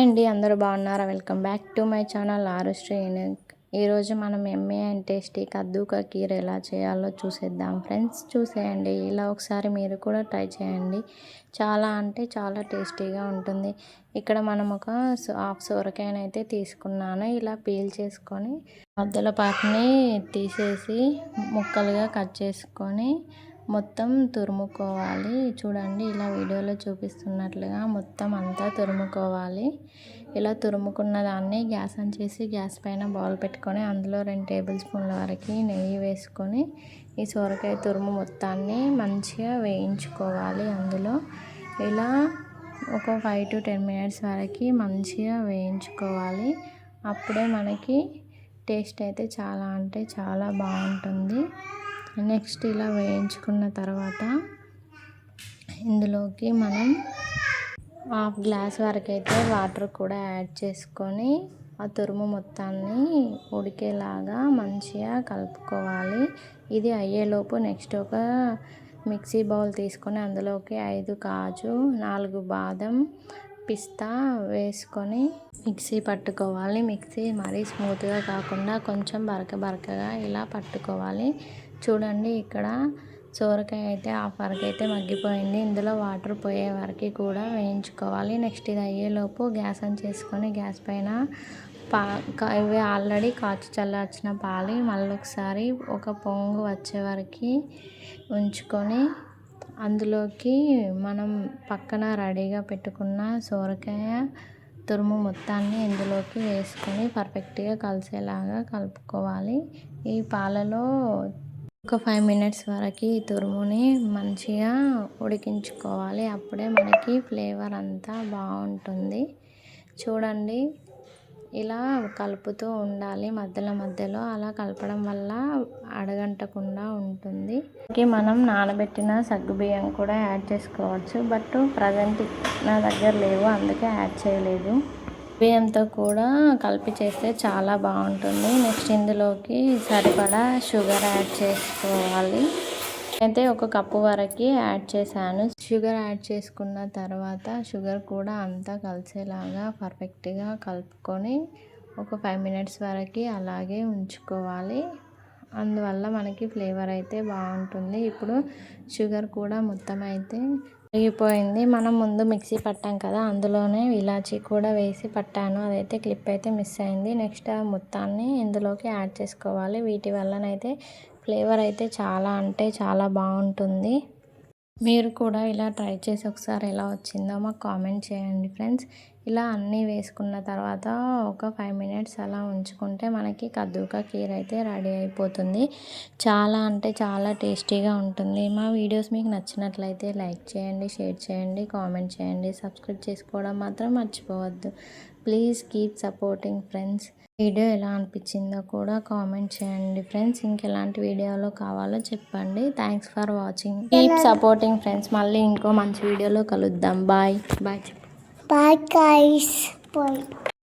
అండి, అందరూ బాగున్నారా? Welcome back to my channel Arushri. ఈరోజు మనం ఎమ్మె అండ్ టేస్టీ కద్దు కా కీర్ ఎలా చేయాలో చూసేద్దాం ఫ్రెండ్స్. చూసేయండి, ఇలా ఒకసారి మీరు కూడా ట్రై చేయండి. చాలా అంటే చాలా టేస్టీగా ఉంటుంది. ఇక్కడ మనం ఒక హాఫ్ సొరకాయని అయితే తీసుకున్నాను. ఇలా పీల్ చేసుకొని మధ్యలో పార్ట్ని తీసేసి ముక్కలుగా కట్ చేసుకొని మొత్తం తురుముకోవాలి. చూడండి, ఇలా వీడియోలో చూపిస్తున్నట్లుగా మొత్తం అంతా తురుముకోవాలి. ఇలా తురుముకున్న దాన్ని గ్యాస్ ఆన్ చేసి గ్యాస్ పైన బౌల్ పెట్టుకొని అందులో 2 టేబుల్ స్పూన్ల వరకు నెయ్యి వేసుకొని ఈ సొరకాయ తురుము మొత్తాన్ని మంచిగా వేయించుకోవాలి. అందులో ఇలా ఒక 5 to 10 మినిట్స్ వరకు మంచిగా వేయించుకోవాలి. అప్పుడే మనకి టేస్ట్ అయితే చాలా అంటే చాలా బాగుంటుంది. నెక్స్ట్ ఇలా వేయించుకున్న తర్వాత ఇందులోకి మనం హాఫ్ గ్లాస్ వరకు అయితే వాటర్ కూడా యాడ్ చేసుకొని ఆ తురుము మొత్తాన్ని ఉడికేలాగా మంచిగా కలుపుకోవాలి. ఇది అయ్యేలోపు నెక్స్ట్ ఒక మిక్సీ బౌల్ తీసుకొని అందులోకి 5 కాజు, 4 బాదం, పిస్తా వేసుకొని మిక్సీ పట్టుకోవాలి. మిక్సీ మరీ స్మూత్గా కాకుండా కొంచెం బరకగా ఇలా పట్టుకోవాలి. చూడండి, ఇక్కడ సోరకాయ అయితే హాఫ్ వరకు అయితే మగ్గిపోయింది. ఇందులో వాటర్ పోయే వరకు కూడా వేయించుకోవాలి. నెక్స్ట్ ఇది అయ్యేలోపు గ్యాస్ ఆన్ చేసుకొని గ్యాస్ పైన ఇవి ఆల్రెడీ కాచి చల్లార్చిన పాలు మళ్ళీ ఒకసారి ఒక పొంగు వచ్చే వరకు ఉంచుకొని అందులోకి మనం పక్కన రెడీగా పెట్టుకున్న సోరకాయ తురుము మొత్తాన్ని ఇందులోకి వేసుకొని పర్ఫెక్ట్గా కలిసేలాగా కలుపుకోవాలి. ఈ పాలలో ఒక 5 మినిట్స్ వరకు ఈ తురుముని మంచిగా ఉడికించుకోవాలి. అప్పుడే మనకి ఫ్లేవర్ అంతా బాగుంటుంది. చూడండి, ఇలా కలుపుతూ ఉండాలి మధ్యలో. అలా కలపడం వల్ల అడగంటకుండా ఉంటుంది. మనం నానబెట్టిన సగ్గుబియ్యం కూడా యాడ్ చేసుకోవచ్చు. బట్ ప్రజెంట్ నా దగ్గర లేవు, అందుకే యాడ్ చేయలేదు. బియ్యంతో కూడా కలిపి చేస్తే చాలా బాగుంటుంది. నెక్స్ట్ ఇందులోకి సరిపడా షుగర్ యాడ్ చేసుకోవాలి. అయితే ఒక కప్పు వరకు యాడ్ చేశాను. షుగర్ యాడ్ చేసుకున్న తర్వాత షుగర్ కూడా అంతా కలిసేలాగా పర్ఫెక్ట్గా కలుపుకొని ఒక 5 మినిట్స్ వరకు అలాగే ఉంచుకోవాలి. అందువల్ల మనకి ఫ్లేవర్ అయితే బాగుంటుంది. ఇప్పుడు షుగర్ కూడా మొత్తం అయితే కరిగిపోయింది. మనం ముందు మిక్సీ పట్టాం కదా, అందులోనే ఇలాచీ కూడా వేసి పట్టాను. అదైతే క్లిప్ అయితే మిస్ అయింది. నెక్స్ట్ ఆ మొత్తాన్ని ఇందులోకి యాడ్ చేసుకోవాలి. వీటి వల్లనైతే ఫ్లేవర్ అయితే చాలా అంటే చాలా బాగుంటుంది. మీరు కూడా ఇలా ట్రై చేసి ఒకసారి ఎలా వచ్చిందో మాకు కామెంట్ చేయండి ఫ్రెండ్స్. ఇలా అన్నీ వేసుకున్న తర్వాత ఒక 5 మినిట్స్ అలా ఉంచుకుంటే మనకి కద్దు కా కీర్ అయితే రెడీ అయిపోతుంది. చాలా అంటే చాలా టేస్టీగా ఉంటుంది. మా వీడియోస్ మీకు నచ్చినట్లయితే లైక్ చేయండి, షేర్ చేయండి, కామెంట్ చేయండి. సబ్స్క్రైబ్ చేసుకోవడం మాత్రం మర్చిపోవద్దు. Please keep supporting friends. Video ఎలా అనిపించిందో కూడా కామెంట్ చేయండి ఫ్రెండ్స్. ఇంకెలాంటి వీడియోలో కావాలో చెప్పండి. Thanks for watching. Keep supporting friends. మళ్ళీ ఇంకో మంచి వీడియోలో కలుద్దాం. Bye bye. Bye guys. Bye.